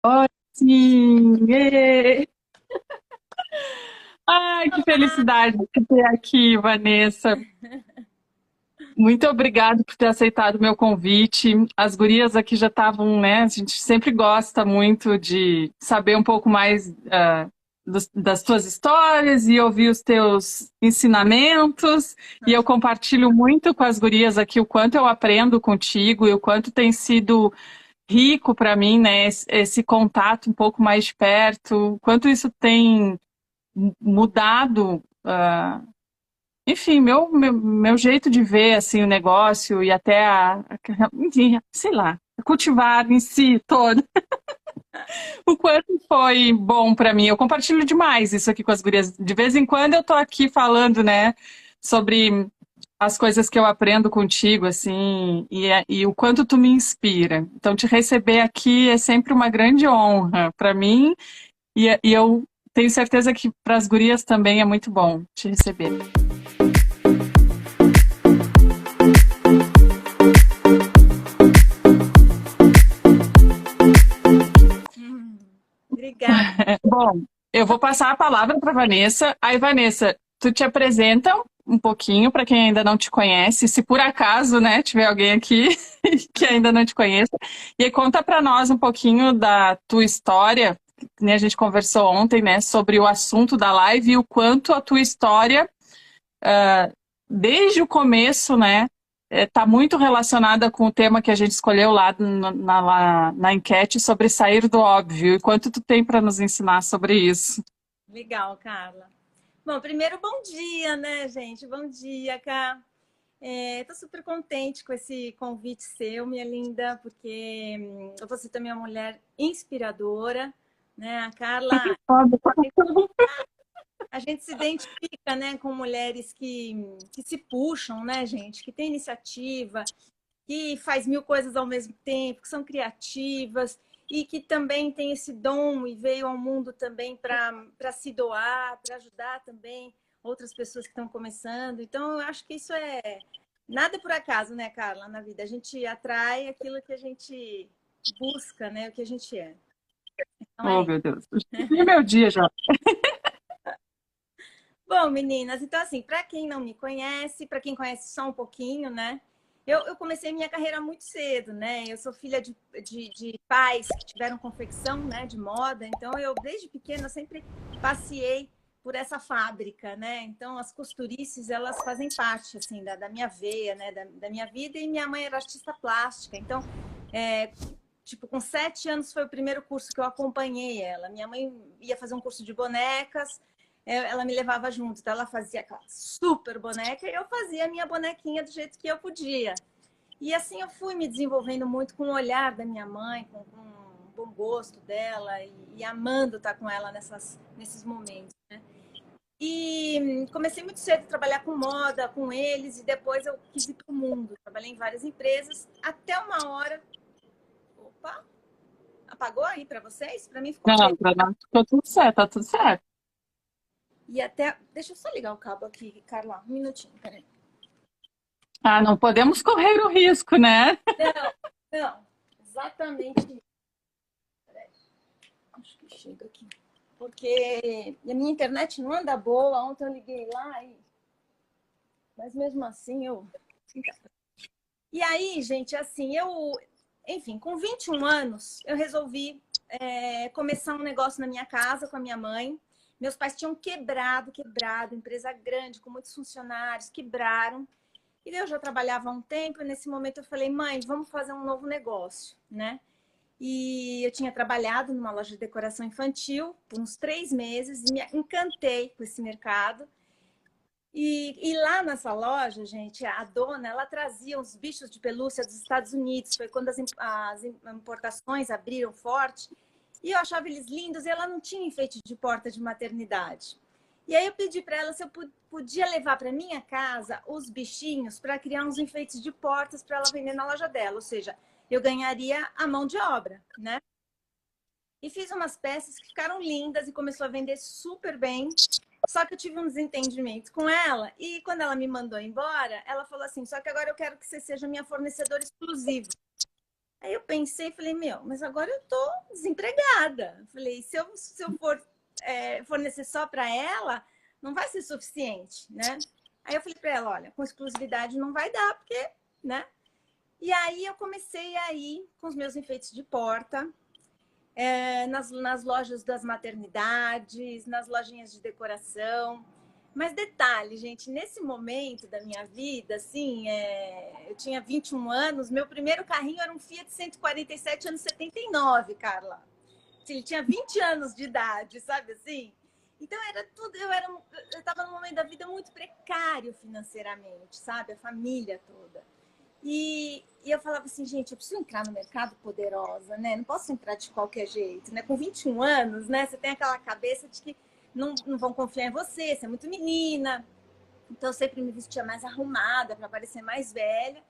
Oi, sim! Ê! Ai, que felicidade de ter aqui, Vanessa. Muito obrigada por ter aceitado o meu convite. As gurias aqui já estavam, né? A gente sempre gosta muito de saber um pouco mais das tuas histórias e ouvir os teus ensinamentos. E eu compartilho muito com as gurias aqui o quanto eu aprendo contigo e o quanto tem sido rico para mim, né? Esse contato um pouco mais de perto, o quanto isso tem mudado, enfim, meu jeito de ver assim o negócio e até enfim, sei lá, cultivar em si todo. O quanto foi bom para mim. Eu compartilho demais isso aqui com as gurias. De vez em quando eu tô aqui falando, né, sobre as coisas que eu aprendo contigo, assim, e o quanto tu me inspira. Então, te receber aqui é sempre uma grande honra para mim, e eu tenho certeza que para as gurias também é muito bom te receber. Hum, Obrigada. Bom, eu vou passar a palavra para Vanessa. Aí, Vanessa, tu te apresenta um pouquinho para quem ainda não te conhece, se por acaso, né, tiver alguém aqui que ainda não te conheça, e aí conta para nós um pouquinho da tua história, que nem a gente conversou ontem, né, sobre o assunto da live e o quanto a tua história, desde o começo, né, está muito relacionada com o tema que a gente escolheu lá na enquete sobre sair do óbvio. E quanto tu tem para nos ensinar sobre isso? Legal, Carla. Bom, primeiro, bom dia, né, gente? Bom dia, Cá. Tô super contente com esse convite seu, minha linda, porque você também é uma mulher inspiradora, né? A Carla, a gente se identifica, né, com mulheres que se puxam, né, gente? Que tem iniciativa, que faz mil coisas ao mesmo tempo, que são criativas e que também tem esse dom e veio ao mundo também para se doar, para ajudar também outras pessoas que estão começando. Então, eu acho que isso é nada por acaso, né, Carla, na vida. A gente atrai aquilo que a gente busca, né, o que a gente é. Então Oh, é meu isso. Deus. E meu dia já. Bom, meninas, então assim, para quem não me conhece, para quem conhece só um pouquinho, né? Eu comecei minha carreira muito cedo, né? Eu sou filha de pais que tiveram confecção, né, de moda, então eu, desde pequena, sempre passei por essa fábrica, né? Então, as costurices, elas fazem parte, assim, da minha veia, né, da minha vida, e minha mãe era artista plástica, então, é, tipo, com 7 anos foi o primeiro curso que eu acompanhei ela. Minha mãe ia fazer um curso de bonecas, ela me levava junto. Então, ela fazia aquela super boneca e eu fazia a minha bonequinha do jeito que eu podia. E assim eu fui me desenvolvendo muito com o olhar da minha mãe, com o bom gosto dela e amando estar com ela nesses momentos. Né? E comecei muito cedo a trabalhar com moda, com eles, e depois eu quis ir para o mundo. Trabalhei em várias empresas, até uma hora. Opa! Apagou aí para vocês? Para mim ficou Não, ok. para nós ficou tudo certo, tá tudo certo. E até. Deixa eu só ligar o cabo aqui, Carla. Um minutinho, peraí. Ah, não podemos correr o risco, né? Não, não, exatamente. Acho que chega aqui. Porque a minha internet não anda boa. Ontem eu liguei lá, mas mesmo assim eu. E aí, gente, assim, enfim, com 21 anos, eu resolvi começar um negócio na minha casa com a minha mãe. Meus pais tinham quebrado, empresa grande, com muitos funcionários, quebraram. E eu já trabalhava há um tempo, e nesse momento eu falei, mãe, vamos fazer um novo negócio, né? E eu tinha trabalhado numa loja de decoração infantil por uns 3 meses e me encantei com esse mercado. E lá nessa loja, gente, a dona, ela trazia uns bichos de pelúcia dos Estados Unidos. Foi quando as importações abriram forte. E eu achava eles lindos e ela não tinha enfeite de porta de maternidade. E aí eu pedi para ela se eu podia levar para minha casa os bichinhos para criar uns enfeites de portas para ela vender na loja dela. Ou seja, eu ganharia a mão de obra, né? E fiz umas peças que ficaram lindas e começou a vender super bem. Só que eu tive um desentendimento com ela e quando ela me mandou embora, ela falou assim: só que agora eu quero que você seja minha fornecedora exclusiva. Aí eu pensei e falei, meu, mas agora eu tô desempregada. Falei, se eu for fornecer só para ela, não vai ser suficiente, né? Aí eu falei para ela, olha, com exclusividade não vai dar, porque, né? E aí eu comecei a ir com os meus enfeites de porta, nas lojas das maternidades, nas lojinhas de decoração. Mas detalhe, gente, nesse momento da minha vida, assim, eu tinha 21 anos, meu primeiro carrinho era um Fiat 147 anos 79, Carla. Ele tinha 20 anos de idade, sabe assim? Então era tudo, eu estava num momento da vida muito precário financeiramente, sabe? A família toda. E eu falava assim, gente, eu preciso entrar no mercado poderosa, né? Não posso entrar de qualquer jeito, né? Com 21 anos, né? Você tem aquela cabeça de que não vão confiar em você, você é muito menina. Então eu sempre me vestia mais arrumada para parecer mais velha.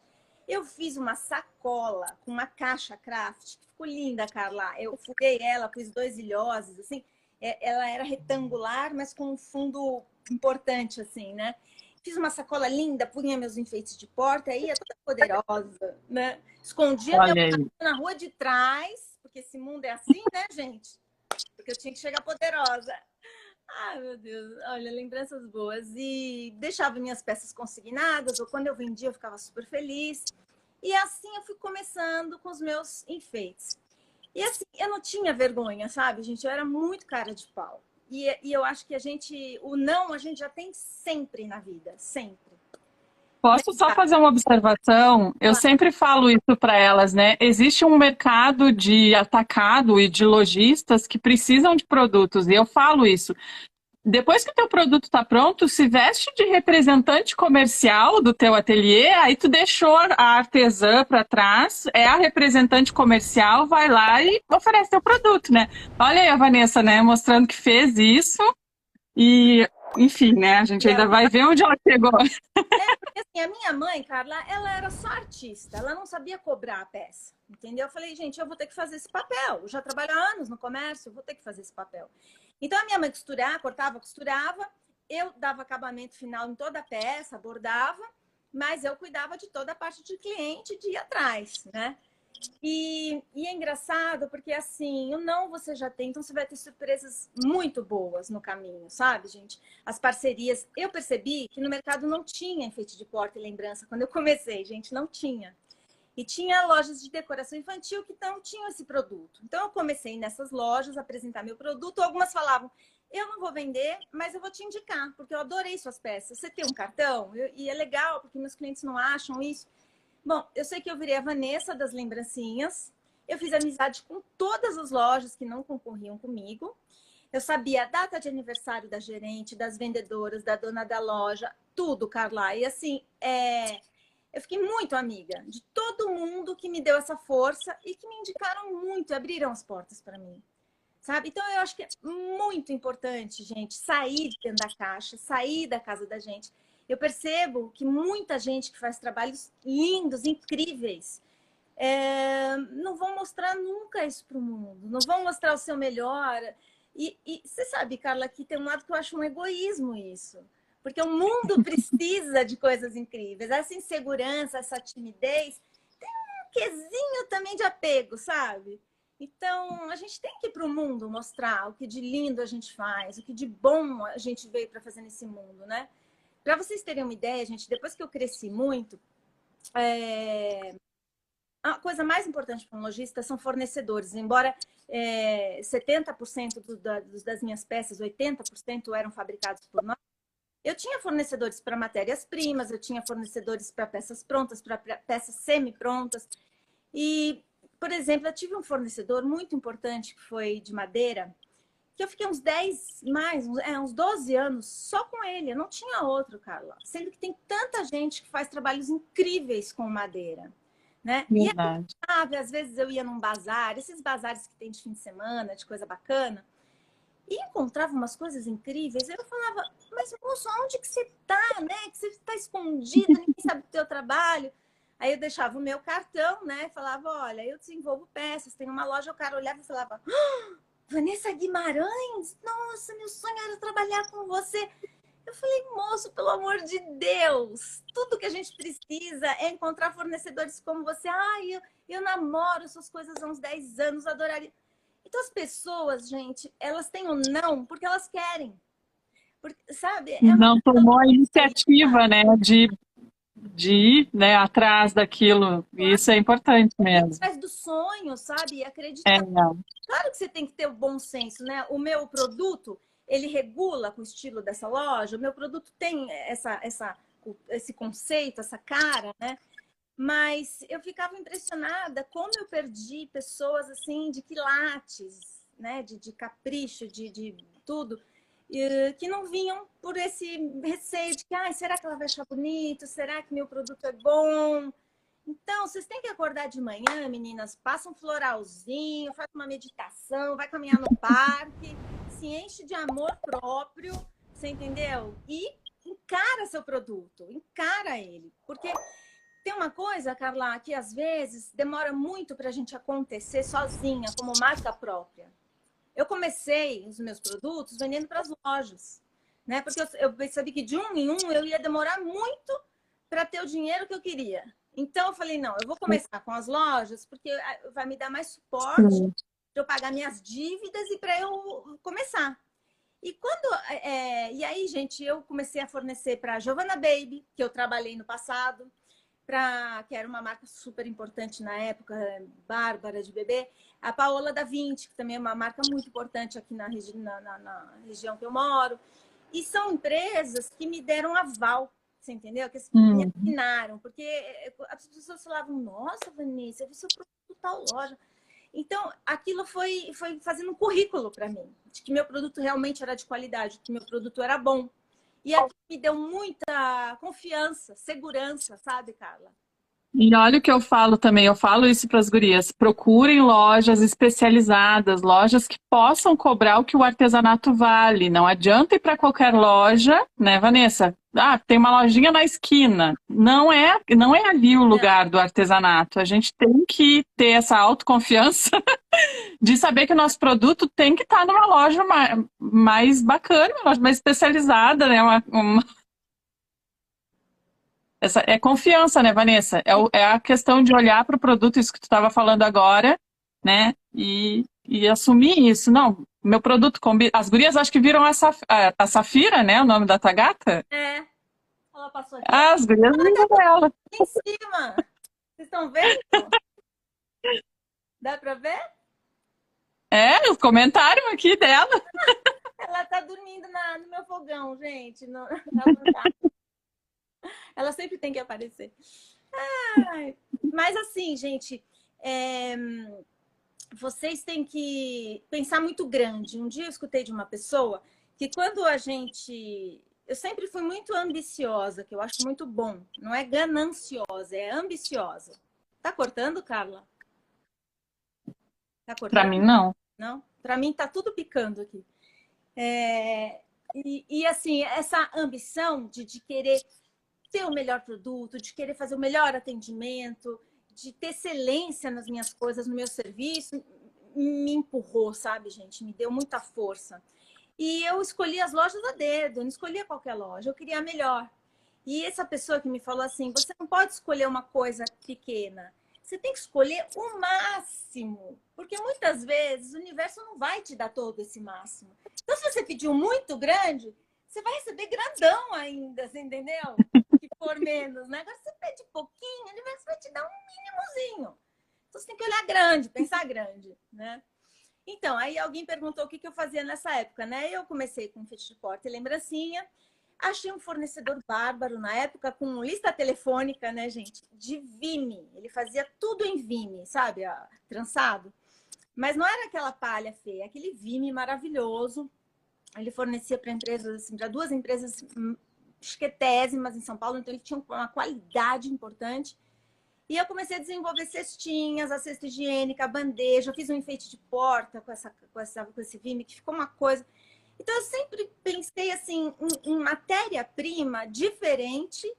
Eu fiz uma sacola com uma caixa craft, que ficou linda, Carla. Eu furei ela, pus 2 ilhoses, assim. Ela era retangular, mas com um fundo importante, assim, né? Fiz uma sacola linda, punha meus enfeites de porta, ia toda poderosa, né? Escondia meu Olha aí. carro na rua de trás, porque esse mundo é assim, né, gente? Porque eu tinha que chegar poderosa. Ai, meu Deus, olha, lembranças boas. E deixava minhas peças consignadas, ou quando eu vendia, eu ficava super feliz. E assim eu fui começando com os meus enfeites. E assim, eu não tinha vergonha, sabe, gente? Eu era muito cara de pau. E eu acho que o não, a gente já tem sempre na vida, sempre. Posso só fazer uma observação? Eu sempre falo isso para elas, né? Existe um mercado de atacado e de lojistas que precisam de produtos, e eu falo isso. Depois que o teu produto está pronto, se veste de representante comercial do teu ateliê, aí tu deixou a artesã para trás, é a representante comercial, vai lá e oferece teu produto, né? Olha aí a Vanessa, né, mostrando que fez isso e, enfim, né, a gente E ainda vai ver onde ela chegou. porque assim, a minha mãe, Carla, ela era só artista, ela não sabia cobrar a peça, entendeu? Eu falei, gente, eu vou ter que fazer esse papel. Eu já trabalho há anos no comércio, eu vou ter que fazer esse papel. Então a minha mãe cortava, costurava, eu dava acabamento final em toda a peça, bordava, mas eu cuidava de toda a parte de cliente de ir atrás, né? E é engraçado porque assim, o não você já tem, então você vai ter surpresas muito boas no caminho, sabe, gente? As parcerias. Eu percebi que no mercado não tinha enfeite de porta e lembrança quando eu comecei, gente, não tinha. E tinha lojas de decoração infantil que não tinham esse produto. Então eu comecei nessas lojas a apresentar meu produto. Algumas falavam, eu não vou vender, mas eu vou te indicar, porque eu adorei suas peças. Você tem um cartão? E é legal, porque meus clientes não acham isso. Bom, eu sei que eu virei a Vanessa das lembrancinhas. Eu fiz amizade com todas as lojas que não concorriam comigo. Eu sabia a data de aniversário da gerente, das vendedoras, da dona da loja, tudo, Carla. E assim, eu fiquei muito amiga de todo mundo que me deu essa força e que me indicaram muito, abriram as portas para mim, sabe? Então eu acho que é muito importante, gente, sair de dentro da caixa, sair da casa da gente. Eu percebo que muita gente que faz trabalhos lindos, incríveis, não vão mostrar nunca isso para o mundo, não vão mostrar o seu melhor. E você sabe, Carla, que tem um lado que eu acho um egoísmo isso. Porque o mundo precisa de coisas incríveis. Essa insegurança, essa timidez, tem um quesinho também de apego, sabe? Então, a gente tem que ir para o mundo mostrar o que de lindo a gente faz, o que de bom a gente veio para fazer nesse mundo, né? Para vocês terem uma ideia, gente, depois que eu cresci muito, a coisa mais importante para um lojista são fornecedores. Embora 70% das minhas peças, 80% eram fabricados por nós, eu tinha fornecedores para matérias-primas, eu tinha fornecedores para peças prontas, para peças semi-prontas. E, por exemplo, eu tive um fornecedor muito importante que foi de madeira, que eu fiquei uns 12 anos só com ele. Eu não tinha outro, Carla. Sendo que tem tanta gente que faz trabalhos incríveis com madeira, né? E Verdade. sabe, às vezes eu ia num bazar, esses bazares que tem de fim de semana, de coisa bacana, e encontrava umas coisas incríveis. Eu falava, mas moço, onde que você tá, né? Que você está escondida, ninguém sabe do teu trabalho. Aí eu deixava o meu cartão, né? Falava, olha, eu desenvolvo peças, tem uma loja, o cara olhava e falava, Vanessa Guimarães? Nossa, meu sonho era trabalhar com você. Eu falei, moço, pelo amor de Deus, tudo que a gente precisa é encontrar fornecedores como você. Ai, eu namoro essas coisas há uns 10 anos, adoraria. Então, as pessoas, gente, elas têm o não porque elas querem. Porque, sabe, é uma Não questão de tomou a iniciativa, mentalidade. né, de ir, né, atrás daquilo. Isso é importante mesmo. Atrás do sonho, sabe? E É, acreditar. Claro que você tem que ter o bom senso, né? O meu produto, ele regula com o estilo dessa loja. O meu produto tem esse conceito, essa cara, né? Mas eu ficava impressionada como eu perdi pessoas assim de quilates, né? De capricho, de tudo, que não vinham por esse receio de que, será que ela vai achar bonito? Será que meu produto é bom? Então, vocês têm que acordar de manhã, meninas, passa um floralzinho, faz uma meditação, vai caminhar no parque, se enche de amor próprio, você entendeu? E encara seu produto, encara ele. Porque tem uma coisa, Carla, que às vezes demora muito para a gente acontecer sozinha, como marca própria. Eu comecei os meus produtos vendendo para as lojas, né? Porque eu percebi que de um em um eu ia demorar muito para ter o dinheiro que eu queria. Então eu falei, não, eu vou começar com as lojas, porque vai me dar mais suporte sim. para eu pagar minhas dívidas e para eu começar. E e aí, gente, eu comecei a fornecer para a Giovanna Baby, que eu trabalhei no passado, que era uma marca super importante na época, Bárbara de bebê, a Paola da Vinci, que também é uma marca muito importante aqui na região que eu moro. E são empresas que me deram aval, você entendeu? Que me assinaram, porque as pessoas falavam, nossa, Vanessa, eu vi seu produto tal loja. Então, aquilo foi fazendo um currículo para mim, de que meu produto realmente era de qualidade, que meu produto era bom. E aquilo me deu muita confiança, segurança, sabe, Carla? E olha o que eu falo também, eu falo isso para as gurias, procurem lojas especializadas, lojas que possam cobrar o que o artesanato vale. Não adianta ir para qualquer loja, né, Vanessa? Ah, tem uma lojinha na esquina. Não é ali o Não, lugar do artesanato. A gente tem que ter essa autoconfiança de saber que o nosso produto tem que estar numa loja mais bacana, uma loja mais especializada, né? Essa é confiança, né, Vanessa? É a questão de olhar para o produto, isso que tu estava falando agora, né? E assumir isso. Não, meu produto combina. As gurias acho que viram a Safira, né? O nome da Tagata. ela passou aqui. Ah, as gurias viram ela. Em cima. Vocês estão vendo? Dá para ver? É, o comentário aqui dela. Ela tá dormindo no meu fogão, gente. Na bancada. Ela sempre tem que aparecer. Mas assim, gente, vocês têm que pensar muito grande. Um dia eu escutei de uma pessoa que quando a gente... Eu sempre fui muito ambiciosa, que eu acho muito bom. Não é gananciosa, é ambiciosa. Tá cortando, Carla? Tá Para cortando? mim, não. Não? Para mim tá tudo picando aqui. E assim, essa ambição de querer ter o melhor produto, de querer fazer o melhor atendimento, de ter excelência nas minhas coisas, no meu serviço, me empurrou, sabe, gente? Me deu muita força. E eu escolhi as lojas a dedo, eu não escolhia qualquer loja, eu queria a melhor. E essa pessoa que me falou assim, você não pode escolher uma coisa pequena, você tem que escolher o máximo, porque muitas vezes o universo não vai te dar todo esse máximo. Então, se você pediu muito grande, você vai receber grandão ainda, você entendeu? Que for menos, né? Agora, se você pede pouquinho, o universo vai te dar um mínimozinho. Então, você tem que olhar grande, pensar grande, né? Então, aí alguém perguntou o que eu fazia nessa época, né? Eu comecei com fecho de porta e lembrancinha. Achei um fornecedor bárbaro na época, com lista telefônica, né, gente? De Vime. Ele fazia tudo em Vime, sabe? Trançado. Mas não era aquela palha feia, aquele Vime maravilhoso. Ele fornecia para empresas, assim, para duas empresas chiquetésimas em São Paulo, então ele tinha uma qualidade importante. E eu comecei a desenvolver cestinhas, a cesta higiênica, a bandeja. Eu fiz um enfeite de porta com esse Vime, que ficou uma coisa. Então, eu sempre pensei assim em matéria-prima diferente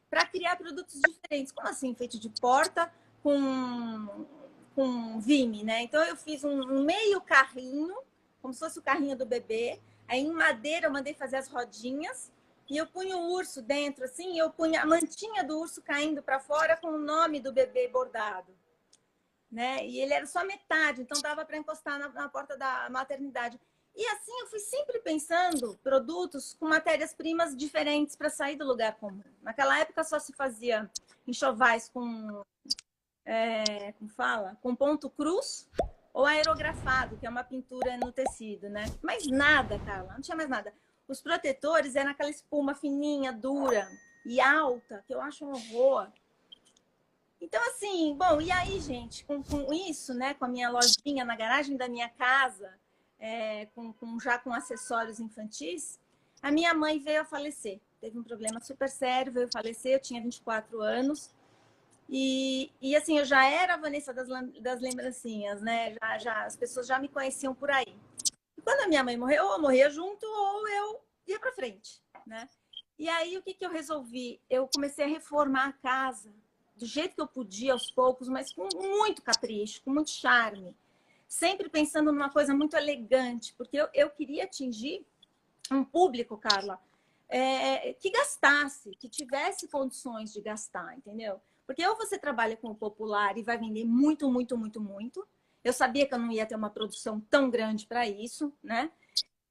para criar produtos diferentes. Como assim, enfeite de porta com Vime, né? Então, eu fiz um meio carrinho, como se fosse o carrinho do bebê. Aí, em madeira, eu mandei fazer as rodinhas e eu punha o urso dentro, assim, eu punha a mantinha do urso caindo para fora com o nome do bebê bordado, né? E ele era só metade, então dava para encostar na porta da maternidade. E assim eu fui sempre pensando produtos com matérias-primas diferentes para sair do lugar comum. Naquela época só se fazia enxovais como fala? Com ponto cruz ou aerografado, que é uma pintura no tecido, né? Mas nada, Carla, não tinha mais nada. Os protetores eram aquela espuma fininha, dura e alta, que eu acho um horror. Então, assim, bom, e aí, gente, com isso, né, com a minha lojinha na garagem da minha casa, já com acessórios infantis, a minha mãe veio a falecer. Teve um problema super sério, veio a falecer, eu tinha 24 anos. E assim, eu já era a Vanessa das lembrancinhas, né? As pessoas já me conheciam por aí. E quando a minha mãe morreu, ou eu morria junto, ou eu ia para frente, né? E aí, o que eu resolvi? Eu comecei a reformar a casa do jeito que eu podia, aos poucos, mas com muito capricho, com muito charme. Sempre pensando numa coisa muito elegante, porque eu queria atingir um público, Carla, que gastasse, que tivesse condições de gastar, entendeu? Porque ou você trabalha com o popular e vai vender muito, muito, muito, muito. Eu sabia que eu não ia ter uma produção tão grande para isso, né?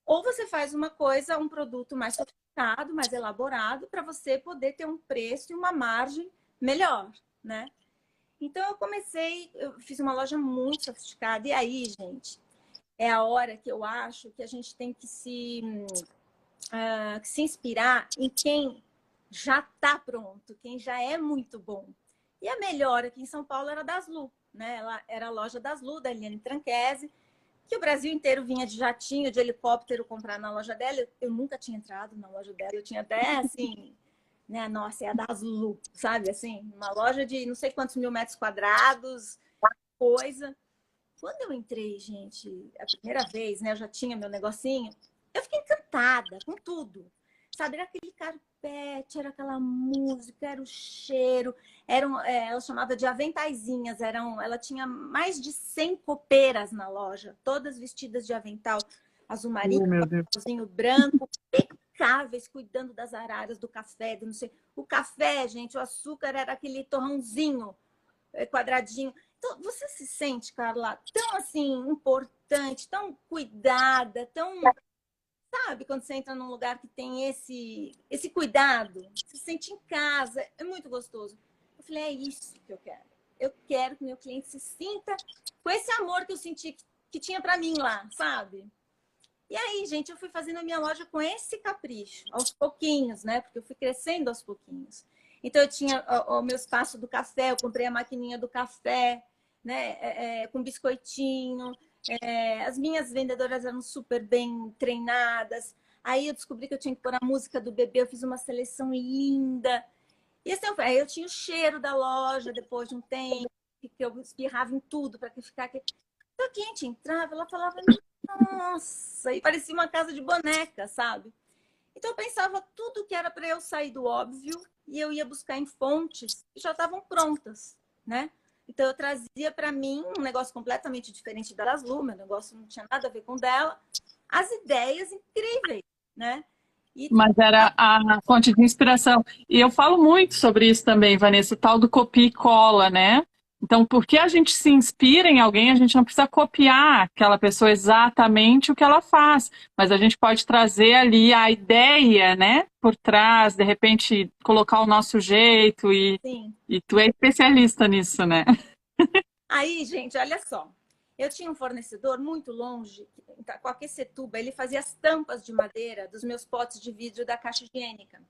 Ou você faz uma coisa, um produto mais sofisticado, mais elaborado, para você poder ter um preço e uma margem melhor, né? Então eu fiz uma loja muito sofisticada. E aí, gente, é a hora que eu acho que a gente tem que se inspirar em quem já está pronto, quem já é muito bom. E a melhor aqui em São Paulo era a Daslu, né? Ela era a loja Daslu, da Eliane Tranchese, que o Brasil inteiro vinha de jatinho, de helicóptero comprar na loja dela. Eu nunca tinha entrado na loja dela, eu tinha até assim, né? Nossa, é a Daslu, sabe? Assim, uma loja de não sei quantos mil metros quadrados, coisa. Quando eu entrei, gente, a primeira vez, né? Eu já tinha meu negocinho, eu fiquei encantada com tudo. Sabe, era aquele carpete, era aquela música, era o cheiro, ela chamava de aventaizinhas, ela tinha mais de 100 copeiras na loja, todas vestidas de avental azul marinho, Meu Deus. azulzinho branco, impecáveis, cuidando das araras, do café, do não sei. O café, gente, o açúcar era aquele torrãozinho, quadradinho. Então, você se sente, Carla, tão assim, importante, tão cuidada, tão... Sabe, quando você entra num lugar que tem esse cuidado, você se sente em casa, é muito gostoso. Eu falei, é isso que eu quero. Eu quero que meu cliente se sinta com esse amor que eu senti que tinha para mim lá, sabe? E aí, gente, eu fui fazendo a minha loja com esse capricho, aos pouquinhos, né? Porque eu fui crescendo aos pouquinhos. Então, eu tinha o meu espaço do café, eu comprei a maquininha do café, né? Com biscoitinho. As minhas vendedoras eram super bem treinadas. Aí eu descobri que eu tinha que pôr a música do bebê, eu fiz uma seleção linda. E assim, aí eu tinha o cheiro da loja depois de um tempo, que eu espirrava em tudo para ficar aqui. Então, a cliente entrava, ela falava, nossa, e parecia uma casa de boneca, sabe? Então eu pensava tudo que era para eu sair do óbvio e eu ia buscar em fontes que já estavam prontas, né? Então eu trazia para mim um negócio completamente diferente da Daslu, meu negócio não tinha nada a ver com dela, as ideias incríveis, né? E Mas era a fonte de inspiração. E eu falo muito sobre isso também, Vanessa, o tal do copia e cola, né? Então, porque a gente se inspira em alguém, a gente não precisa copiar aquela pessoa exatamente o que ela faz, mas a gente pode trazer ali a ideia, né, por trás, de repente colocar o nosso jeito sim. e tu é especialista nisso, né? Aí, gente, olha só. Eu tinha um fornecedor muito longe, com a Aquecetuba, ele fazia as tampas de madeira dos meus potes de vidro da caixa higiênica.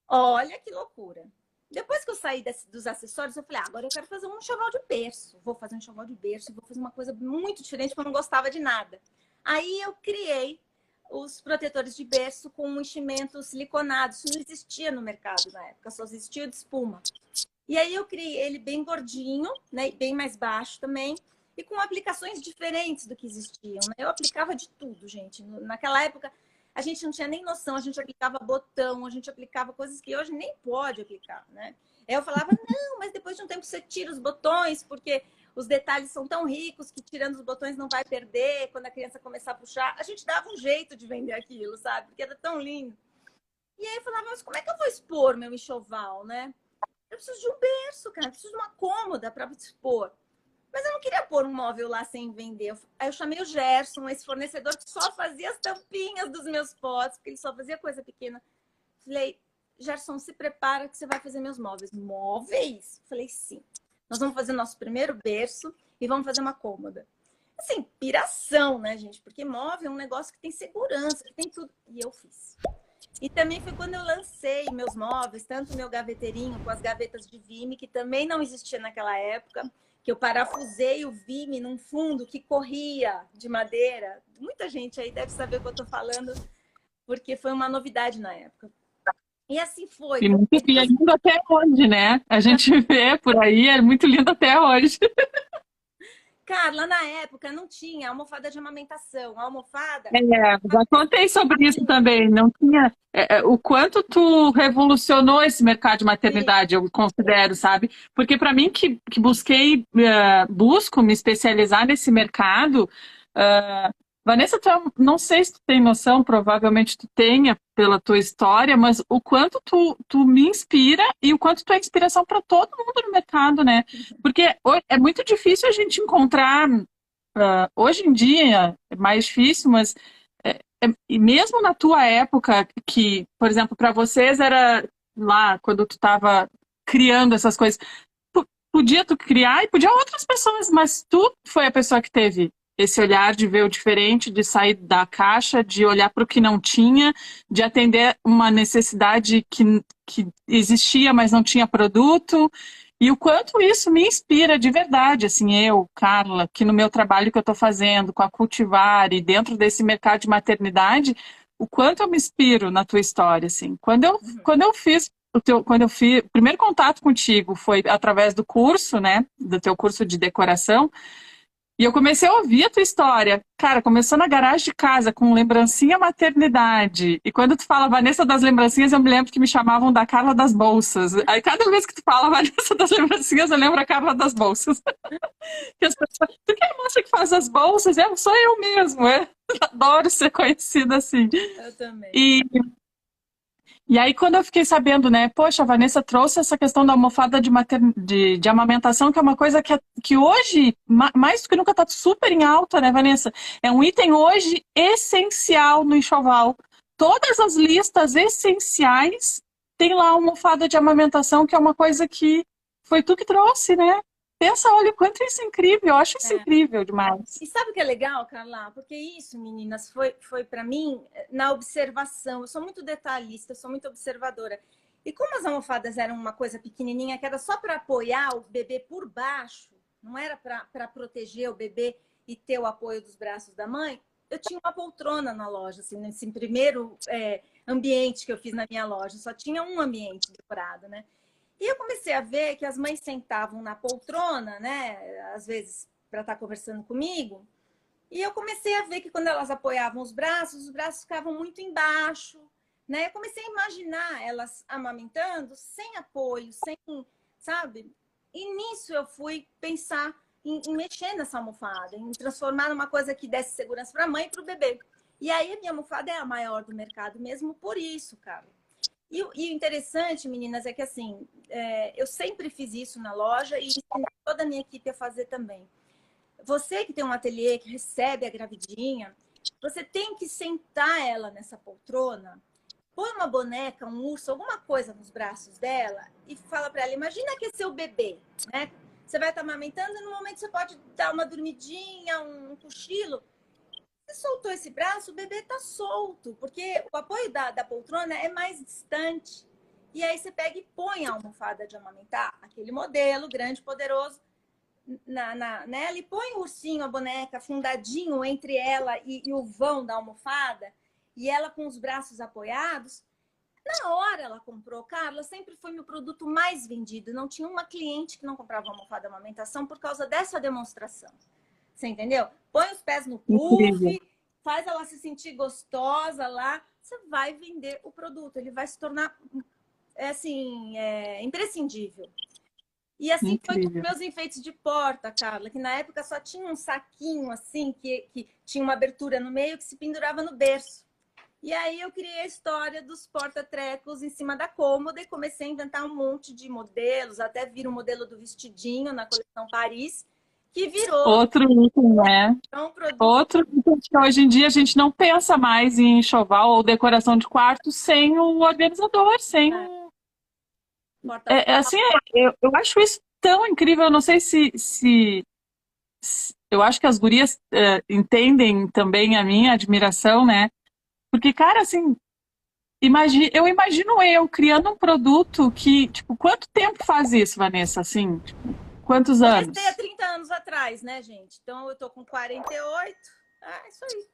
Olha que loucura. Depois que eu saí dos acessórios, eu falei, agora eu quero fazer um enxoval de berço. Vou fazer um enxoval de berço, vou fazer uma coisa muito diferente, porque eu não gostava de nada. Aí eu criei os protetores de berço com enchimento siliconado. Isso não existia no mercado na época, só existia de espuma. E aí eu criei ele bem gordinho, né, bem mais baixo também, e com aplicações diferentes do que existiam, né? Eu aplicava de tudo, gente. Naquela época, a gente não tinha nem noção, a gente aplicava botão, a gente aplicava coisas que hoje nem pode aplicar, né? Aí eu falava, não, mas depois de um tempo você tira os botões, porque os detalhes são tão ricos que tirando os botões não vai perder quando a criança começar a puxar. A gente dava um jeito de vender aquilo, sabe? Porque era tão lindo. E aí eu falava, mas como é que eu vou expor meu enxoval, né? Eu preciso de um berço, cara, eu preciso de uma cômoda para expor. Mas eu não queria pôr um móvel lá sem vender. Aí eu chamei o Gerson, esse fornecedor que só fazia as tampinhas dos meus potes, porque ele só fazia coisa pequena. Falei, Gerson, se prepara que você vai fazer meus móveis. Móveis? Falei, sim. Nós vamos fazer nosso primeiro berço e vamos fazer uma cômoda. Assim, piração, né, gente? Porque móvel é um negócio que tem segurança, que tem tudo. E eu fiz. E também foi quando eu lancei meus móveis, tanto o meu gaveteirinho com as gavetas de Vime, que também não existia naquela época, que eu parafusei o Vime num fundo que corria de madeira. Muita gente aí deve saber o que eu estou falando, porque foi uma novidade na época. E assim foi. E muito e é lindo até hoje, né? A gente vê por aí, é muito lindo até hoje. Carla, na época não tinha almofada de amamentação. A almofada. É, já contei sobre isso também. Não tinha o quanto tu revolucionou esse mercado de maternidade, eu considero, sabe? Porque para mim que busquei, busco me especializar nesse mercado, Vanessa, não sei se tu tem noção, provavelmente tu tenha pela tua história, mas o quanto tu me inspira e o quanto tu é inspiração para todo mundo no mercado, né? Porque é muito difícil a gente encontrar. Hoje em dia é mais difícil, mas e mesmo na tua época, que, por exemplo, para vocês era lá, quando tu estava criando essas coisas, podia tu criar e podia outras pessoas, mas tu foi a pessoa que teve esse olhar de ver o diferente, de sair da caixa, de olhar para o que não tinha, de atender uma necessidade que existia, mas não tinha produto. E o quanto isso me inspira de verdade, assim, eu, Carla, que no meu trabalho que eu estou fazendo com a Cultivar e dentro desse mercado de maternidade, o quanto eu me inspiro na tua história, assim. Quando eu fiz o primeiro contato contigo foi através do curso, né, do teu curso de decoração, e eu comecei a ouvir a tua história. Cara, começou na garagem de casa, com lembrancinha maternidade. E quando tu fala Vanessa das lembrancinhas, eu me lembro que me chamavam da Carla das Bolsas. Aí cada vez que tu fala Vanessa das lembrancinhas, eu lembro a Carla das Bolsas. Que as pessoas, tu que é a moça que faz as bolsas? Sou eu mesmo, é. Adoro ser conhecida assim. Eu também. E aí, quando eu fiquei sabendo, né, poxa, a Vanessa trouxe essa questão da almofada de amamentação, que é uma coisa que hoje, mais do que nunca, está super em alta, né, Vanessa? É um item hoje essencial no enxoval. Todas as listas essenciais tem lá a almofada de amamentação, que é uma coisa que foi tu que trouxe, né? Pensa, olha, o quanto isso é incrível, eu acho isso incrível demais. E sabe o que é legal, Carla? Porque isso, meninas, foi para mim na observação. Eu sou muito detalhista, eu sou muito observadora. E como as almofadas eram uma coisa pequenininha, que era só para apoiar o bebê por baixo, não era para proteger o bebê e ter o apoio dos braços da mãe, eu tinha uma poltrona na loja, assim, nesse primeiro ambiente que eu fiz na minha loja. Só tinha um ambiente decorado, né? E eu comecei a ver que as mães sentavam na poltrona, né? Às vezes para estar conversando comigo. E eu comecei a ver que quando elas apoiavam os braços ficavam muito embaixo, né? Eu comecei a imaginar elas amamentando sem apoio, sem, sabe? E nisso eu fui pensar em mexer nessa almofada, em transformar numa coisa que desse segurança para a mãe e para o bebê. E aí a minha almofada é a maior do mercado mesmo por isso, cara. E o interessante, meninas, é que assim, eu sempre fiz isso na loja e ensinei toda a minha equipe a fazer também. Você que tem um ateliê, que recebe a gravidinha, você tem que sentar ela nessa poltrona, põe uma boneca, um urso, alguma coisa nos braços dela e fala para ela, imagina que é seu bebê, né? Você vai estar amamentando e no momento você pode dar uma dormidinha, um cochilo. Você soltou esse braço, o bebê está solto, porque o apoio da poltrona é mais distante. E aí você pega e põe a almofada de amamentar, aquele modelo grande, poderoso, nela, e põe o ursinho, a boneca, afundadinho entre ela e o vão da almofada, e ela com os braços apoiados. Na hora ela comprou, Carla, sempre foi meu produto mais vendido. Não tinha uma cliente que não comprava almofada de amamentação por causa dessa demonstração. Você entendeu? Põe os pés no puff, faz ela se sentir gostosa lá, você vai vender o produto. Ele vai se tornar, assim, imprescindível. E assim foi com meus enfeites de porta, Carla, que na época só tinha um saquinho, assim, que tinha uma abertura no meio que se pendurava no berço. E aí eu criei a história dos porta-trecos em cima da cômoda e comecei a inventar um monte de modelos, até vir o modelo do vestidinho na coleção Paris, que virou Outro item, né? um produto. Outro item que hoje em dia a gente não pensa mais em enxoval ou decoração de quarto sem o organizador, sem É, o... porta assim, eu acho isso tão incrível. Eu não sei eu acho que as gurias entendem também a minha admiração, né? Porque, cara, assim, eu imagino eu criando um produto que, tipo, quanto tempo faz isso, Vanessa? Assim, tipo, quantos Comecei há anos? 30 anos atrás, né, gente? Então eu tô com 48. Ah, isso aí.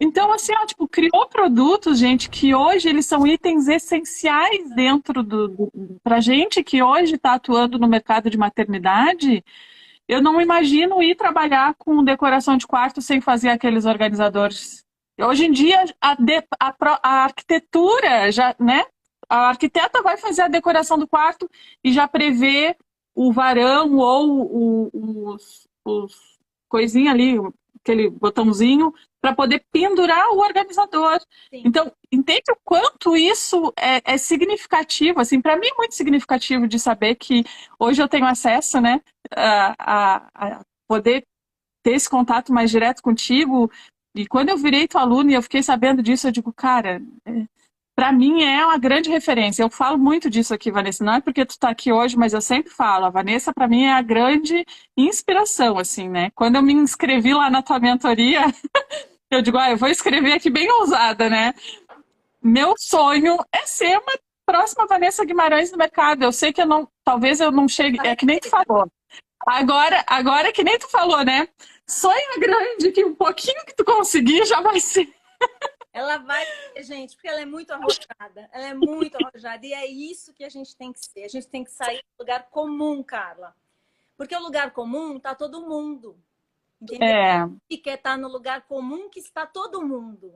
Então, assim, ó, tipo, criou produtos, gente, que hoje eles são itens essenciais dentro pra gente que hoje está atuando no mercado de maternidade. Eu não imagino ir trabalhar com decoração de quarto sem fazer aqueles organizadores. Hoje em dia, a arquitetura já, né? A arquiteta vai fazer a decoração do quarto e já prevê o varão ou os coisinha ali, aquele botãozinho, para poder pendurar o organizador. Sim. Então, entende o quanto isso é significativo? Assim, para mim é muito significativo de saber que hoje eu tenho acesso, né? A poder ter esse contato mais direto contigo. E quando eu virei tua aluna e eu fiquei sabendo disso, eu digo, cara, para mim é uma grande referência. Eu falo muito disso aqui, Vanessa. Não é porque tu está aqui hoje, mas eu sempre falo. A Vanessa, para mim, é a grande inspiração, assim, né? Quando eu me inscrevi lá na tua mentoria, eu digo, eu vou escrever aqui bem ousada, né? Meu sonho é ser uma próxima Vanessa Guimarães no mercado. Eu sei que talvez eu não chegue, é que nem tu falou. Agora que nem tu falou, né? Sonha grande, que um pouquinho que tu conseguir já vai ser. Ela vai, gente, porque ela é muito arrojada. Ela é muito arrojada. E é isso que a gente tem que ser. A gente tem que sair do lugar comum, Carla. Porque o lugar comum tá todo mundo. Entendeu? É, E quer estar no lugar comum que está todo mundo.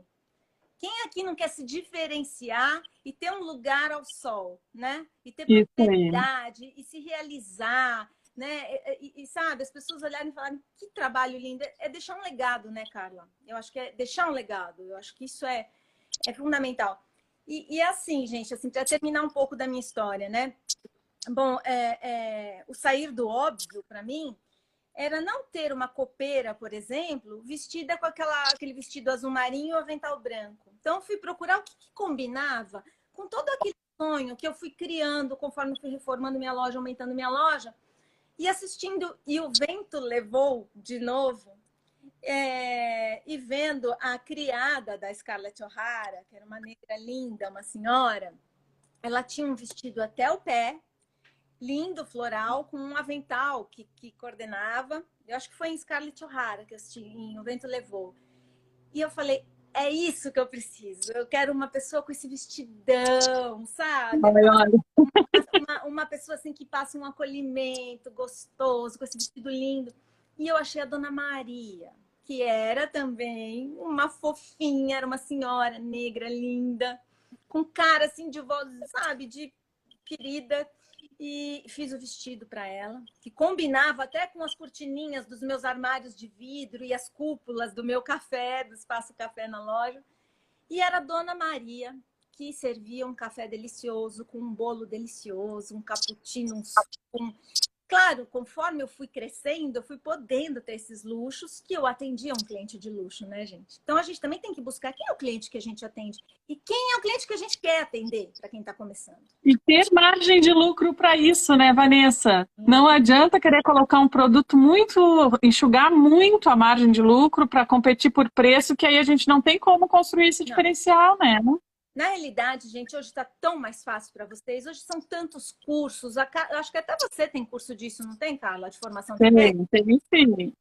Quem aqui não quer se diferenciar e ter um lugar ao sol, né? E ter isso aí. prosperidade e se realizar, né? Sabe, as pessoas olharem e falarem que trabalho lindo. É deixar um legado, né, Carla? Eu acho que é deixar um legado. Eu acho que isso é fundamental. E assim, gente, assim, para terminar um pouco da minha história, né? Bom, o sair do óbvio, para mim, era não ter uma copeira, por exemplo, vestida com aquele vestido azul marinho ou avental branco. Então, fui procurar o que combinava com todo aquele sonho que eu fui criando conforme fui reformando minha loja, aumentando minha loja, e assistindo E o Vento Levou de novo, e vendo a criada da Scarlett O'Hara, que era uma negra linda, uma senhora, ela tinha um vestido até o pé, lindo, floral, com um avental que coordenava. Eu acho que foi em Scarlett O'Hara que eu assisti, em O Vento Levou. E eu falei, é isso que eu preciso. Eu quero uma pessoa com esse vestidão, sabe? Olha, Uma pessoa assim que passa um acolhimento gostoso, com esse vestido lindo. E eu achei a Dona Maria, que era também uma fofinha, era uma senhora negra, linda, com cara assim de voz, sabe, de querida. E fiz o vestido para ela, que combinava até com as cortininhas dos meus armários de vidro e as cúpulas do meu café, do espaço café na loja. E era a Dona Maria, que servia um café delicioso, com um bolo delicioso, um cappuccino, um suco. Claro, conforme eu fui crescendo, eu fui podendo ter esses luxos, que eu atendia um cliente de luxo, né, gente? Então a gente também tem que buscar quem é o cliente que a gente atende e quem é o cliente que a gente quer atender para quem está começando. e ter margem de lucro para isso, né, Vanessa? Não adianta querer colocar um produto enxugar muito a margem de lucro para competir por preço, que aí a gente não tem como construir esse diferencial, né? Na realidade, gente, hoje está tão mais fácil para vocês. Hoje são tantos cursos. Eu acho que até você tem curso disso, não tem, Carla? De formação de técnica? Tem sim.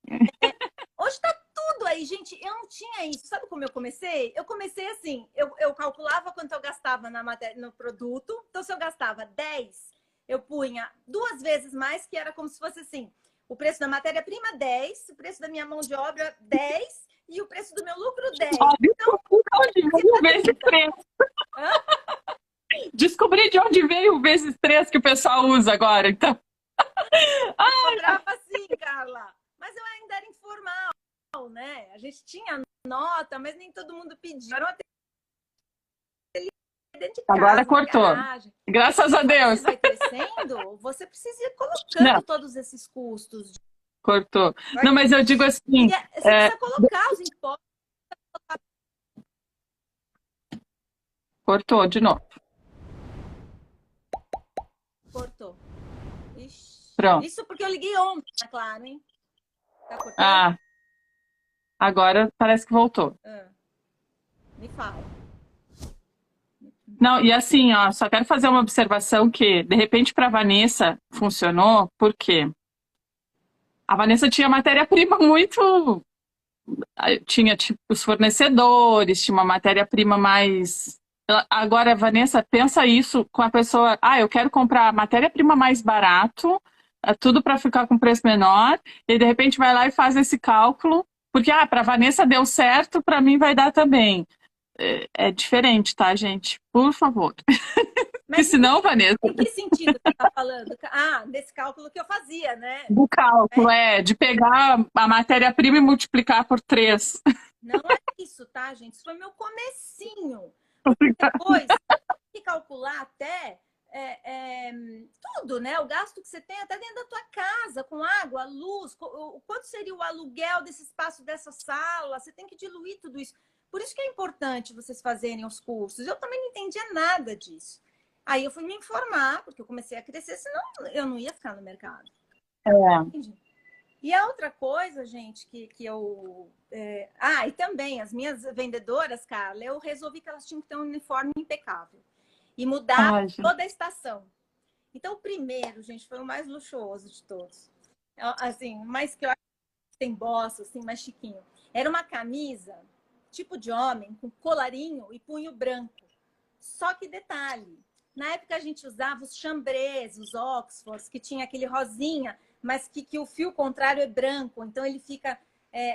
Hoje está tudo aí, gente. Eu não tinha isso. Sabe como eu comecei? Eu comecei assim, eu calculava quanto eu gastava no produto. Então, se eu gastava 10, eu punha 2 vezes mais, que era como se fosse assim, o preço da matéria-prima 10, o preço da minha mão de obra 10 e o preço do meu lucro 10. Então, descobri de onde veio o vezes 3 que o pessoal usa agora, então. cobrava assim, Carla. Mas eu ainda era informal, né? A gente tinha nota, mas nem todo mundo pedia. Era um dentro de Agora casa, na cortou. garagem. Graças a Você Deus. vai crescendo, você precisa ir Não, colocando todos esses custos. cortou. Não, mas eu digo assim, Você precisa colocar os impostos. cortou de novo. Cortou. Ixi. Pronto. Isso porque eu liguei ontem, tá claro, hein? Tá cortando? Ah, agora parece que voltou. Me fala. Não, e assim, ó, só quero fazer uma observação que, de repente, para a Vanessa funcionou, porque a Vanessa tinha matéria-prima muito. Tinha tipo, os fornecedores, tinha uma matéria-prima mais. Agora, Vanessa, pensa isso com a pessoa. Ah, eu quero comprar matéria-prima mais barato, tudo para ficar com preço menor, e de repente vai lá e faz esse cálculo, porque para a Vanessa deu certo, para mim vai dar também. É diferente, tá, gente? Por favor. Porque Mas senão, Vanessa, em que sentido você está falando? Ah, desse cálculo que eu fazia, né? do cálculo de pegar a matéria-prima e multiplicar por 3. Não é isso, tá, gente? Isso foi meu comecinho. Depois, tem que calcular até tudo, né? O gasto que você tem até dentro da tua casa, com água, luz, quanto seria o aluguel desse espaço, dessa sala? Você tem que diluir tudo isso. Por isso que é importante vocês fazerem os cursos. Eu também não entendia nada disso. Aí eu fui me informar, porque eu comecei a crescer, senão eu não ia ficar no mercado. Entendi. E a outra coisa, gente, que eu... e também, as minhas vendedoras, Carla, eu resolvi que elas tinham que ter um uniforme impecável. E mudar toda a estação. Então, o primeiro, gente, foi o mais luxuoso de todos. Assim, mais que eu acho que tem bossa, assim, mais chiquinho. Era uma camisa, tipo de homem, com colarinho e punho branco. Só que detalhe, na época a gente usava os chambrés, os Oxfords, que tinha aquele rosinha, mas que o fio contrário é branco. Então, ele fica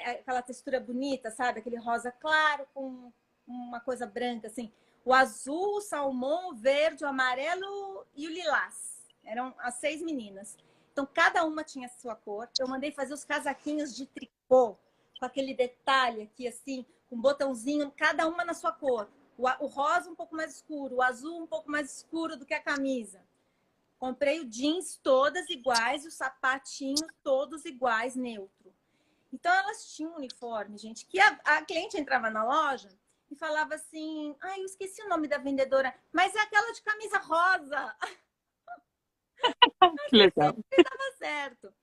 aquela textura bonita, sabe? Aquele rosa claro com uma coisa branca, assim. O azul, o salmão, o verde, o amarelo e o lilás. Eram as 6 meninas. Então, cada uma tinha a sua cor. Eu mandei fazer os casaquinhos de tricô, com aquele detalhe aqui, assim, com um botãozinho, cada uma na sua cor. O rosa um pouco mais escuro, o azul um pouco mais escuro do que a camisa. Comprei o jeans todas iguais e os sapatinhos todos iguais, neutro. Então, elas tinham um uniforme, gente, que a cliente entrava na loja e falava assim, eu esqueci o nome da vendedora, mas é aquela de camisa rosa. Que legal. Dava certo.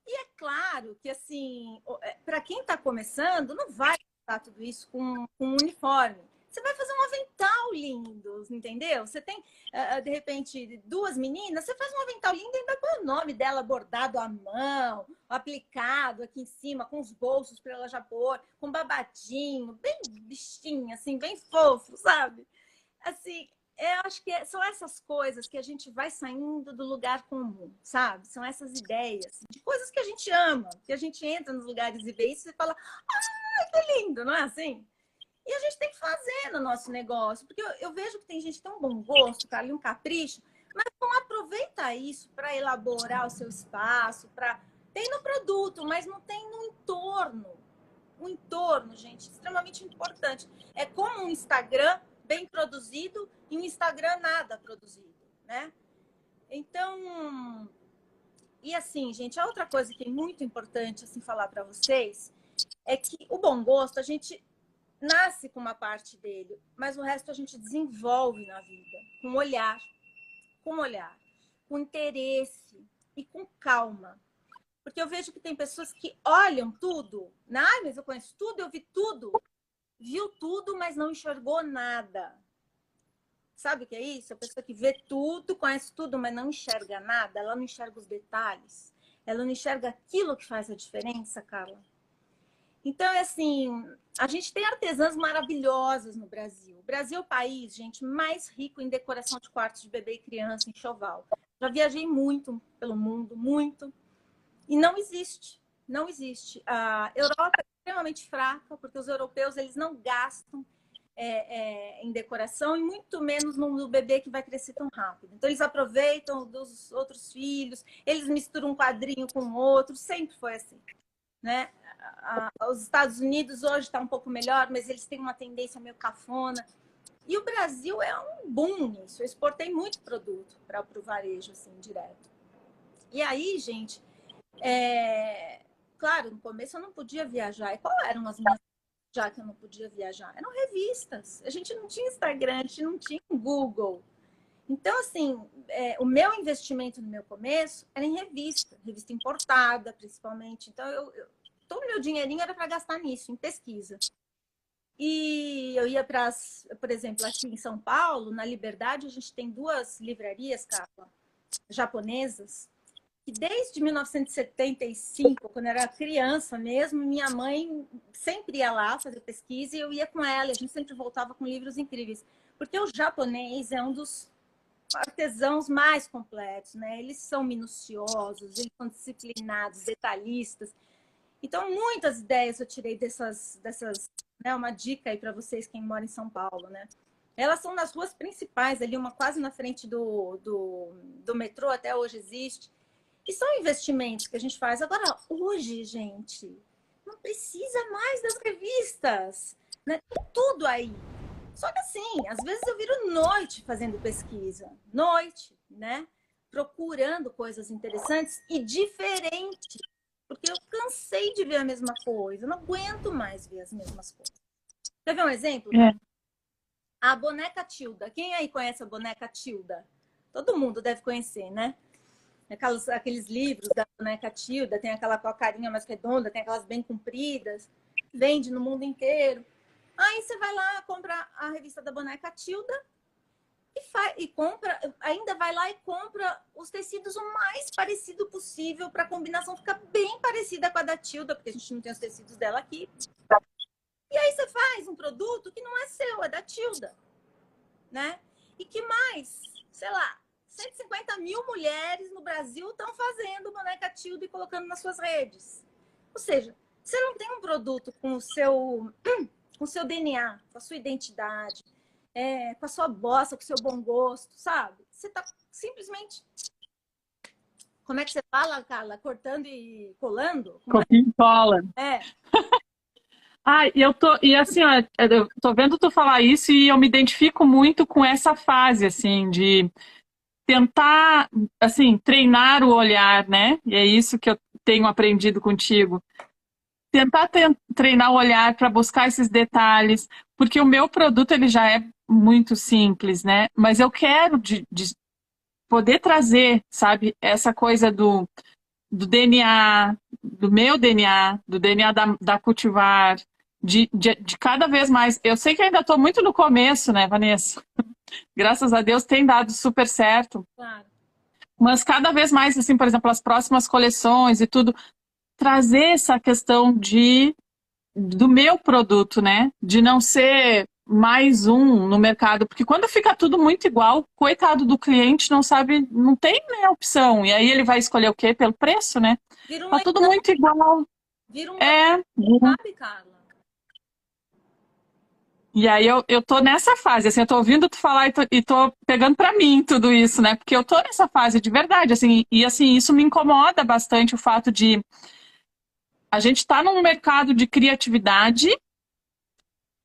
E é claro que, assim, para quem está começando, não vai fazer tudo isso com um uniforme. Você vai fazer um avental lindo, entendeu? Você tem, de repente, 2 meninas, você faz um avental lindo e ainda põe o nome dela bordado à mão, aplicado aqui em cima, com os bolsos para ela já pôr, com babadinho, bem bichinho, assim, bem fofo, sabe? Assim, eu acho que são essas coisas que a gente vai saindo do lugar comum, sabe? São essas ideias de coisas que a gente ama, que a gente entra nos lugares e vê isso e fala, que lindo, não é assim? E a gente tem que fazer no nosso negócio, porque eu vejo que tem gente que tem um bom gosto, tá ali um capricho, mas não aproveita isso para elaborar o seu espaço, tem no produto, mas não tem no entorno. O entorno, gente, extremamente importante. É como um Instagram bem produzido e um Instagram nada produzido, né? Então, e assim, gente, a outra coisa que é muito importante assim falar para vocês é que o bom gosto, a gente nasce com uma parte dele, mas o resto a gente desenvolve na vida, com olhar, com interesse e com calma. Porque eu vejo que tem pessoas que olham tudo, mas eu conheço tudo, eu vi tudo, viu tudo, mas não enxergou nada. Sabe o que é isso? A pessoa que vê tudo, conhece tudo, mas não enxerga nada, ela não enxerga os detalhes, ela não enxerga aquilo que faz a diferença, Carla. Então, é assim, a gente tem artesãs maravilhosas no Brasil. O Brasil é o país, gente, mais rico em decoração de quartos de bebê e criança, enxoval. Já viajei muito pelo mundo, muito. E não existe, não existe. A Europa é extremamente fraca, porque os europeus eles não gastam em decoração e muito menos no bebê que vai crescer tão rápido. Então, eles aproveitam dos outros filhos, eles misturam um quadrinho com o outro, sempre foi assim, né? Os Estados Unidos hoje está um pouco melhor, mas eles têm uma tendência meio cafona. E o Brasil é um boom nisso. Eu exportei muito produto para o varejo, assim, direto. E aí, gente, claro, no começo eu não podia viajar. E qual eram as minhas já que eu não podia viajar? Eram revistas. A gente não tinha Instagram, a gente não tinha Google. Então, assim, o meu investimento no meu começo era em revista importada, principalmente. Então, todo o meu dinheirinho era para gastar nisso, em pesquisa. E eu ia para, por exemplo, aqui em São Paulo, na Liberdade, a gente tem 2 livrarias, Carla, japonesas, que desde 1975, quando eu era criança mesmo, minha mãe sempre ia lá fazer pesquisa e eu ia com ela. A gente sempre voltava com livros incríveis. Porque o japonês é um dos artesãos mais completos, né? Eles são minuciosos, eles são disciplinados, detalhistas. Então, muitas ideias eu tirei dessas né? Uma dica aí para vocês, quem mora em São Paulo, né? Elas são nas ruas principais, ali, uma quase na frente do metrô, até hoje existe. E são investimentos que a gente faz. Agora, hoje, gente, não precisa mais das revistas, né? Tem tudo aí. Só que assim, às vezes eu viro noite fazendo pesquisa. Noite, né? Procurando coisas interessantes e diferentes. Porque eu cansei de ver a mesma coisa. Eu não aguento mais ver as mesmas coisas. Quer ver um exemplo? É. A boneca Tilda. Quem aí conhece a boneca Tilda? Todo mundo deve conhecer, né? Aqueles livros da boneca Tilda, tem aquela com a carinha mais redonda, tem aquelas bem compridas, vende no mundo inteiro. Aí você vai lá, compra a revista da boneca Tilda e compra, ainda vai lá e compra os tecidos o mais parecido possível para a combinação ficar bem parecida com a da Tilda, porque a gente não tem os tecidos dela aqui. E aí você faz um produto que não é seu, é da Tilda, né? E que mais, sei lá, 150 mil mulheres no Brasil estão fazendo boneca Tilda e colocando nas suas redes. Ou seja, você não tem um produto com o seu DNA, com a sua identidade, com a sua bossa, com o seu bom gosto, sabe? Você está simplesmente... Como é que você fala, Carla? Cortando e colando? Copia e cola. É. Ah, e assim, ó, eu tô vendo tu falar isso e eu me identifico muito com essa fase, assim, de tentar, assim, treinar o olhar, né? E é isso que eu tenho aprendido contigo. Tentar treinar o olhar para buscar esses detalhes, porque o meu produto ele já é muito simples, né? Mas eu quero de poder trazer, sabe, essa coisa do DNA, do meu DNA, do DNA da Cultivar, de cada vez mais. Eu sei que ainda estou muito no começo, né, Vanessa? Graças a Deus tem dado super certo. Claro. Mas cada vez mais, assim, por exemplo, as próximas coleções e tudo, trazer essa questão do meu produto, né? De não ser mais um no mercado, porque quando fica tudo muito igual, coitado do cliente não sabe, não tem nem opção. E aí ele vai escolher o quê? Pelo preço, né? Vira um Tá tudo leilão, muito igual. vira um É. leilão, sabe, Carla? E aí eu tô nessa fase, assim, eu tô ouvindo tu falar e tô pegando pra mim tudo isso, né? Porque eu tô nessa fase de verdade, assim, e assim, isso me incomoda bastante o fato de a gente tá num mercado de criatividade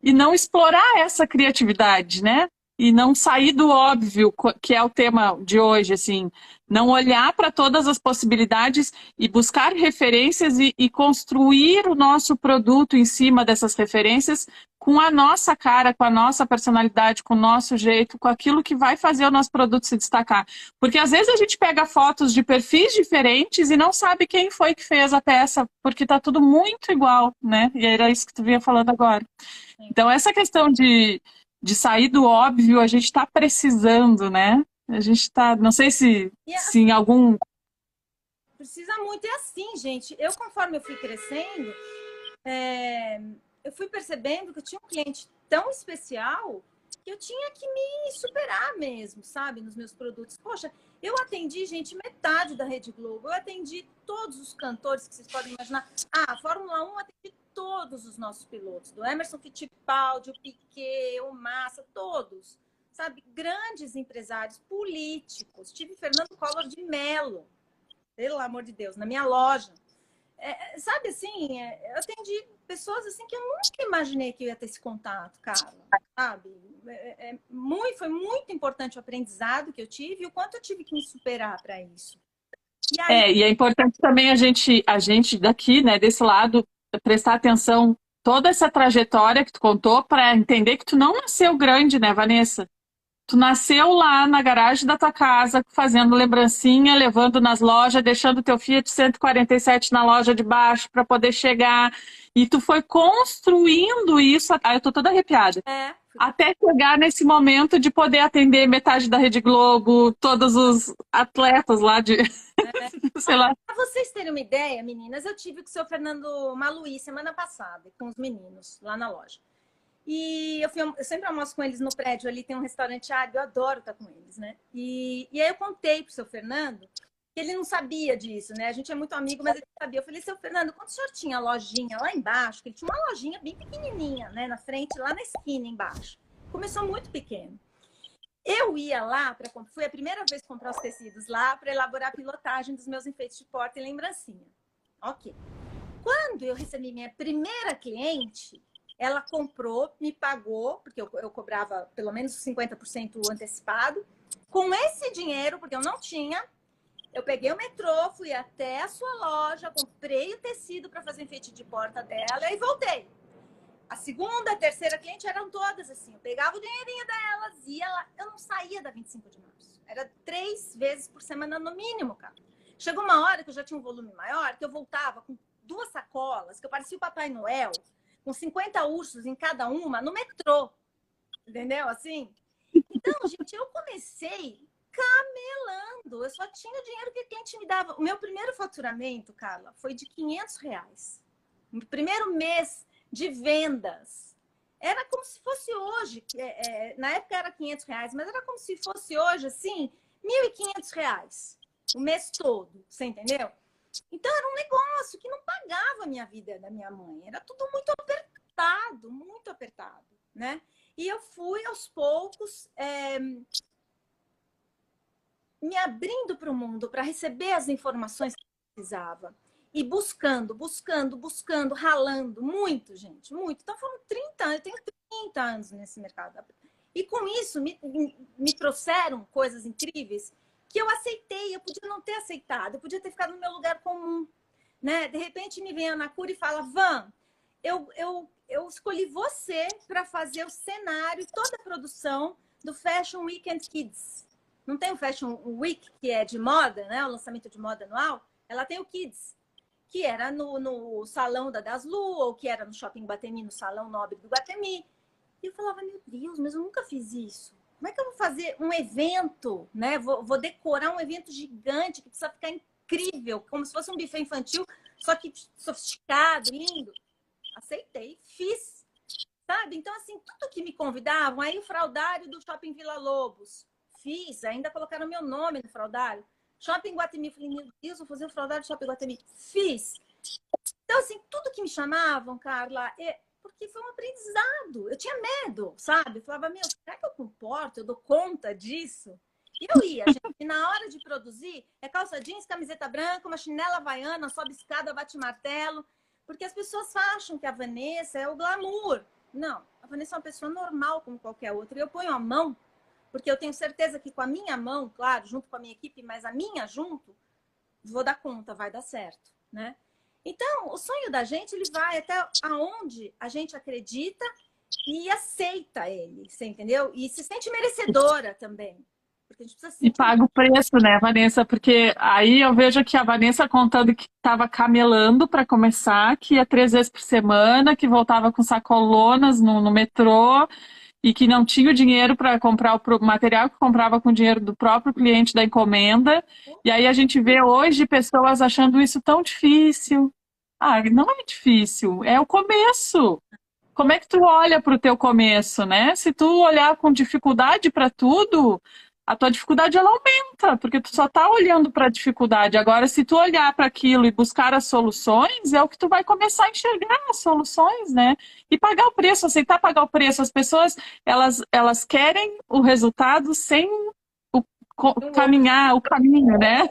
e não explorar essa criatividade, né? E não sair do óbvio, que é o tema de hoje, assim, não olhar para todas as possibilidades e buscar referências e construir o nosso produto em cima dessas referências com a nossa cara, com a nossa personalidade, com o nosso jeito, com aquilo que vai fazer o nosso produto se destacar. Porque às vezes a gente pega fotos de perfis diferentes e não sabe quem foi que fez a peça, porque está tudo muito igual, né? E era isso que tu vinha falando agora. Então, essa questão de sair do óbvio, a gente está precisando, né? A gente está, não sei se em algum... Precisa muito. É assim, gente. Eu, conforme eu fui crescendo, eu fui percebendo que eu tinha um cliente tão especial que eu tinha que me superar mesmo, sabe? Nos meus produtos. Poxa, eu atendi, gente, metade da Rede Globo. Eu atendi todos os cantores que vocês podem imaginar. A Fórmula 1 atendi todos os nossos pilotos. Do Emerson Fittipaldi, o Piquet, o Massa, todos. Sabe? Grandes empresários, políticos. Tive Fernando Collor de Mello, pelo amor de Deus, na minha loja. sabe assim, eu atendi pessoas assim que eu nunca imaginei que eu ia ter esse contato, cara, sabe? Foi muito importante o aprendizado que eu tive e o quanto eu tive que me superar para isso. E aí, E é importante também a gente daqui, né, desse lado, prestar atenção toda essa trajetória que tu contou para entender que tu não nasceu grande, né, Vanessa? Tu nasceu lá na garagem da tua casa, fazendo lembrancinha, levando nas lojas, deixando teu Fiat 147 na loja de baixo para poder chegar. E tu foi construindo isso. Eu tô toda arrepiada. Até chegar nesse momento de poder atender metade da Rede Globo, todos os atletas lá de, sei lá. Para vocês terem uma ideia, meninas, eu tive com o seu Fernando Maluí semana passada, com os meninos lá na loja. E eu sempre almoço com eles no prédio, ali tem um restaurante árabe, eu adoro estar com eles, né? E aí eu contei pro seu Fernando que ele não sabia disso, né? A gente é muito amigo, mas ele não sabia. Eu falei, seu Fernando, quando o senhor tinha a lojinha lá embaixo, que ele tinha uma lojinha bem pequenininha, né? Na frente, lá na esquina embaixo. Começou muito pequeno. Eu ia lá, fui a primeira vez comprar os tecidos lá para elaborar a pilotagem dos meus enfeites de porta e lembrancinha. Ok. Quando eu recebi minha primeira cliente, ela comprou, me pagou, porque eu cobrava pelo menos 50% antecipado. Com esse dinheiro, porque eu não tinha, eu peguei o metrô, fui até a sua loja, comprei o tecido para fazer enfeite de porta dela e voltei. A segunda, a terceira cliente eram todas assim. Eu pegava o dinheirinho delas, ia lá. Eu não saía da 25 de março. Era 3 vezes por semana no mínimo, cara. Chegou uma hora que eu já tinha um volume maior, que eu voltava com 2 sacolas, que eu parecia o Papai Noel, com 50 ursos em cada uma, no metrô. Entendeu? Assim. Então, gente, eu comecei camelando. Eu só tinha o dinheiro que a cliente me dava. O meu primeiro faturamento, Carla, foi de R$ 500. No primeiro mês de vendas. Era como se fosse hoje. Na época era R$ 500, mas era como se fosse hoje, assim, R$ 1.500. O mês todo. Você entendeu? Então, era um negócio que não pagava a minha vida da minha mãe. Era tudo muito apertado, né? E eu fui, aos poucos, me abrindo para o mundo, para receber as informações que eu precisava. E buscando, ralando, muito, gente, muito. Então, foram 30 anos, eu tenho 30 anos nesse mercado. E com isso, me trouxeram coisas incríveis que eu aceitei, eu podia não ter aceitado, eu podia ter ficado no meu lugar comum, né? De repente me vem a Ana Cura e fala, Van, eu escolhi você para fazer o cenário, toda a produção do Fashion Weekend Kids. Não tem o Fashion Week, que é de moda, né? O lançamento de moda anual. Ela tem o Kids, que era no salão da Daslu, ou que era no Shopping Guatemi, no Salão Nobre do Guatemi. E eu falava, meu Deus, mas eu nunca fiz isso. Como é que eu vou fazer um evento, né? Vou decorar um evento gigante que precisa ficar incrível, como se fosse um buffet infantil, só que sofisticado, lindo. Aceitei, fiz, sabe? Então, assim, tudo que me convidavam, aí o fraudário do Shopping Vila Lobos, fiz, ainda colocaram meu nome no fraudário. Shopping Guatemi, falei, meu Deus, vou fazer o fraudário do Shopping Guatemi. Fiz. Então, assim, tudo que me chamavam, Carla, porque foi um aprendizado. Eu tinha medo, sabe? Eu falava, meu, será que eu comporto? Eu dou conta disso? E eu ia, gente. E na hora de produzir, é calça jeans, camiseta branca, uma chinela havaiana, sobe escada, bate martelo. Porque as pessoas acham que a Vanessa é o glamour. Não, a Vanessa é uma pessoa normal como qualquer outra. E eu ponho a mão, porque eu tenho certeza que com a minha mão, claro, junto com a minha equipe, mas a minha junto, vou dar conta, vai dar certo, né? Então, o sonho da gente, ele vai até aonde a gente acredita e aceita ele, você entendeu? E se sente merecedora também. Porque a gente precisa E paga o preço, né, Vanessa? Porque aí eu vejo que a Vanessa contando que estava camelando para começar, que ia 3 vezes por semana, que voltava com sacolonas no metrô e que não tinha o dinheiro para comprar o material, que comprava com o dinheiro do próprio cliente da encomenda. E aí a gente vê hoje pessoas achando isso tão difícil. Ah, não é difícil, é o começo. Como é que tu olha para o teu começo, né? Se tu olhar com dificuldade para tudo, a tua dificuldade ela aumenta, porque tu só tá olhando para a dificuldade. Agora, se tu olhar para aquilo e buscar as soluções, é o que tu vai começar a enxergar as soluções, né? E pagar o preço, aceitar pagar o preço. As pessoas, elas querem o resultado sem caminhar o caminho, né?